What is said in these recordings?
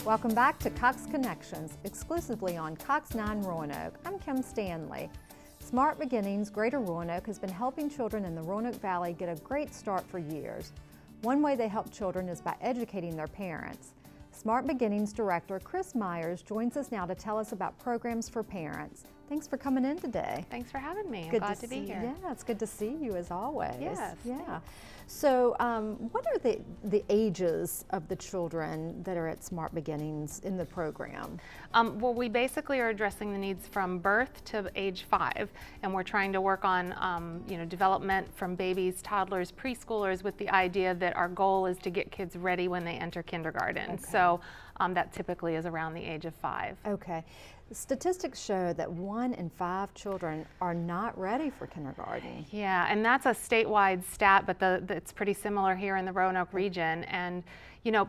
Welcome back to Cox Connections, exclusively on Cox 9 Roanoke. I'm Kim Stanley. Smart Beginnings Greater Roanoke has been helping children in the Roanoke Valley get a great start for years. One way they help children is by educating their parents. Smart Beginnings Director Chris Myers joins us now to tell us about programs for parents. Thanks for coming in today. Thanks for having me. Good Glad to be here. Yeah, it's good to see you as always. Yes. Yeah. So what are the ages of the children that are at Smart Beginnings in the program? Well, we basically are addressing the needs from birth to age 5, and we're trying to work on development from babies, toddlers, preschoolers, with the idea that our goal is to get kids ready when they enter kindergarten. Okay. So that typically is around the age of 5. Okay. Statistics show that 1 in 5 children are not ready for kindergarten. Yeah, and that's a statewide stat, but it's pretty similar here in the Roanoke region. And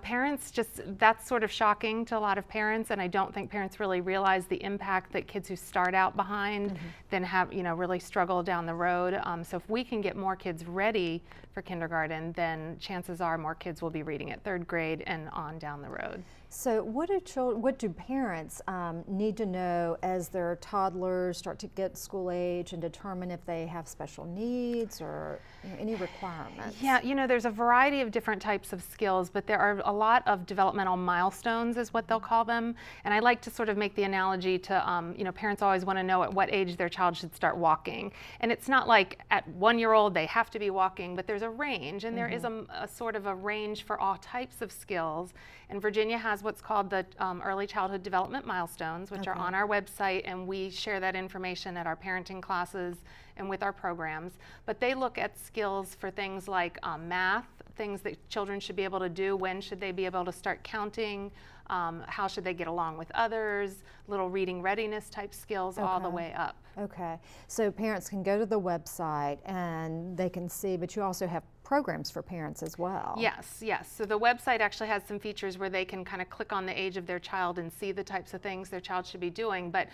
parents that's sort of shocking to a lot of parents, and I don't think parents really realize the impact that kids who start out behind then have, really struggle down the road. So if we can get more kids ready for kindergarten, then chances are more kids will be reading at 3rd grade and on down the road. So what do parents need to know as their toddlers start to get school age and determine if they have special needs or any requirements? Yeah, there's a variety of different types of skills, but there are a lot of developmental milestones is what they'll call them. And I like to sort of make the analogy to, parents always want to know at what age their child should start walking. And it's not like at 1-year-old they have to be walking, but there's a range, and there is a sort of a range for all types of skills. And Virginia has what's called the Early Childhood Development Milestones, which are on our website, and we share that information at our parenting classes and with our programs. But they look at skills for things like math, things that children should be able to do, when should they be able to start counting, how should they get along with others, little reading readiness type skills, all the way up. Okay, so parents can go to the website and they can see, but you also have programs for parents as well. Yes. So the website actually has some features where they can kind of click on the age of their child and see the types of things their child should be doing. But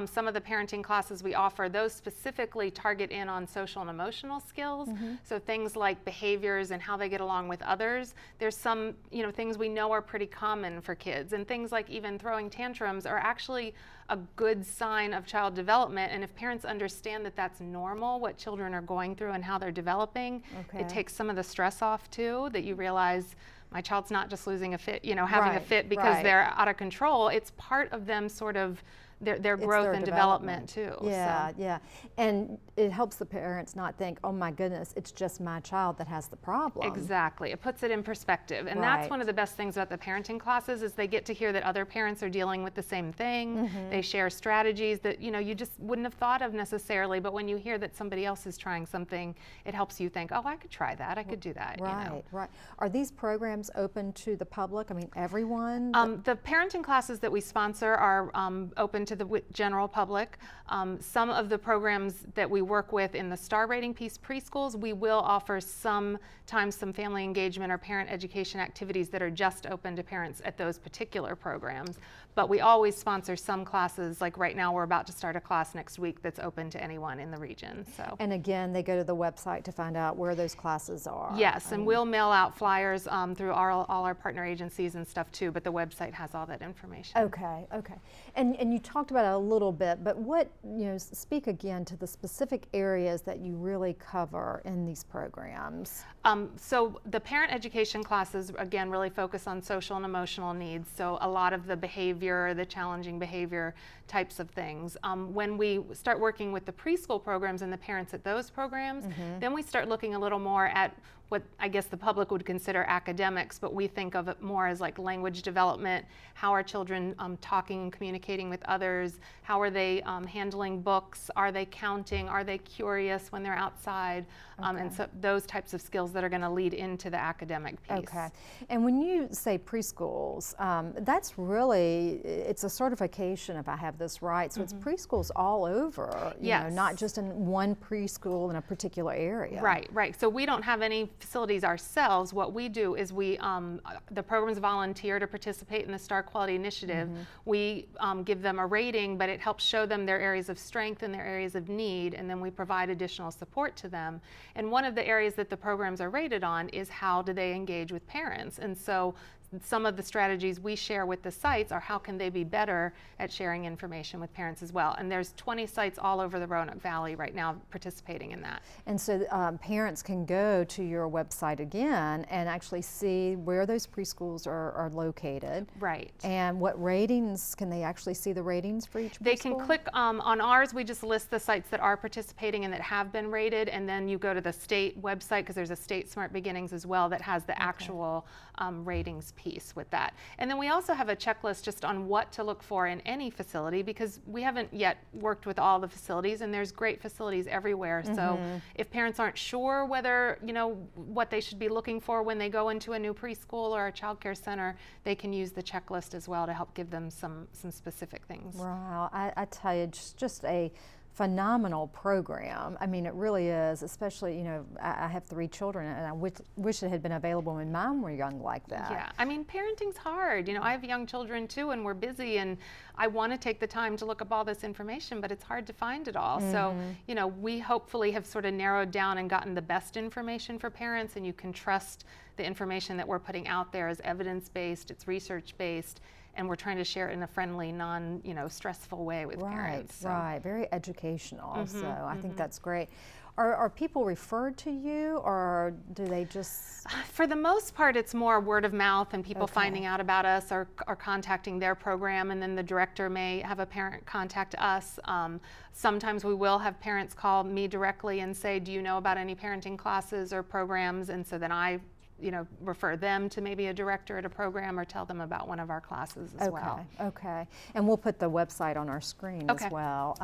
some of the parenting classes we offer, those specifically target in on social and emotional skills. So things like behaviors and how they get along with others. There's some, things we know are pretty common for kids, and things like even throwing tantrums are actually a good sign of child development. And if parents understand that that's normal, what children are going through and how they're developing, it takes some of the stress off too, that you realize my child's not just losing a fit, having a fit because they're out of control. It's part of them sort of their growth and development too. Yeah. And it helps the parents not think, oh my goodness, it's just my child that has the problem. Exactly. It puts it in perspective. And that's one of the best things about the parenting classes is they get to hear that other parents are dealing with the same thing. They share strategies that, you just wouldn't have thought of necessarily, but when you hear that somebody else is trying something, it helps you think, oh, I could try that. I could do that. Right. Are these programs open to the public? I mean, everyone? The parenting classes that we sponsor are open to the general public. Some of the programs that we work with in the star rating piece preschools, we will offer sometimes some family engagement or parent education activities that are just open to parents at those particular programs. But we always sponsor some classes, like right now we're about to start a class next week that's open to anyone in the region. So. And again, they go to the website to find out where those classes are. Yes, and we'll mail out flyers through all our partner agencies and stuff too, but the website has all that information. Okay. And you talked about it a little bit, but speak again to the specific areas that you really cover in these programs. So the parent education classes, again, really focus on social and emotional needs. So a lot of the behavior, the challenging behavior types of things. When we start working with the preschool programs and the parents at those programs, then we start looking a little more at what I guess the public would consider academics, but we think of it more as like language development. How are children talking and communicating with others? How are they handling books? Are they counting? Are they curious when they're outside? And so those types of skills that are going to lead into the academic piece. Okay. And when you say preschools, that's really, it's a certification if I have this right. So it's preschools all over, you know, not just in one preschool in a particular area. Right. So we don't have any facilities ourselves. What we do is the programs volunteer to participate in the Star Quality Initiative. We give them a rating, but it helps show them their areas of strength and their areas of need, and then we provide additional support to them. And one of the areas that the programs are rated on is how do they engage with parents. And so some of the strategies we share with the sites are how can they be better at sharing information with parents as well. And there's 20 sites all over the Roanoke Valley right now participating in that. And so parents can go to your website again and actually see where those preschools are located. Right. And what ratings, can they actually see the ratings for each preschool? They can click on ours. We just list the sites that are participating and that have been rated, and then you go to the state website, because there's a state Smart Beginnings as well that has the actual ratings piece with that. And then we also have a checklist just on what to look for in any facility, because we haven't yet worked with all the facilities, and there's great facilities everywhere. So if parents aren't sure whether, what they should be looking for when they go into a new preschool or a child care center, they can use the checklist as well to help give them some specific things. Wow, I tell you, just a phenomenal program. I mean, it really is, especially, I have 3 children, and I wish it had been available when mine were young like that. Yeah, I mean, parenting's hard. I have young children too, and we're busy, and I want to take the time to look up all this information, but it's hard to find it all. So, we hopefully have sort of narrowed down and gotten the best information for parents, and you can trust the information that we're putting out there is evidence-based, it's research-based, and we're trying to share it in a friendly, stressful way with parents. So. Right, very educational. So I think that's great. Are people referred to you, or do they just? For the most part, it's more word of mouth and people finding out about us or contacting their program, and then the director may have a parent contact us. Sometimes we will have parents call me directly and say, do you know about any parenting classes or programs? And so then I refer them to maybe a director at a program or tell them about one of our classes as well. Okay. And we'll put the website on our screen as well.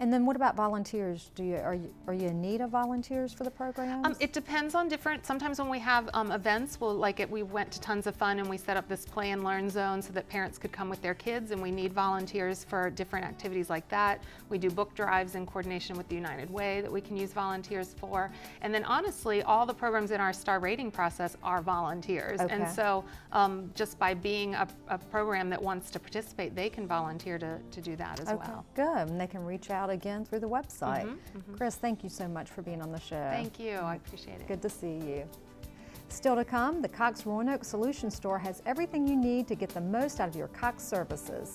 And then what about volunteers? Are you in need of volunteers for the program? It depends on sometimes when we have events, we went to Tons of Fun and we set up this play and learn zone so that parents could come with their kids, and we need volunteers for different activities like that. We do book drives in coordination with the United Way that we can use volunteers for. And then honestly, all the programs in our star rating process are volunteers. And so just by being a program that wants to participate, they can volunteer to do that as well. Good. And they can reach out again through the website. Chris, thank you so much for being on the show. Thank you. I appreciate it. Good to see you. Still to come, the Cox Roanoke Solution Store has everything you need to get the most out of your Cox services.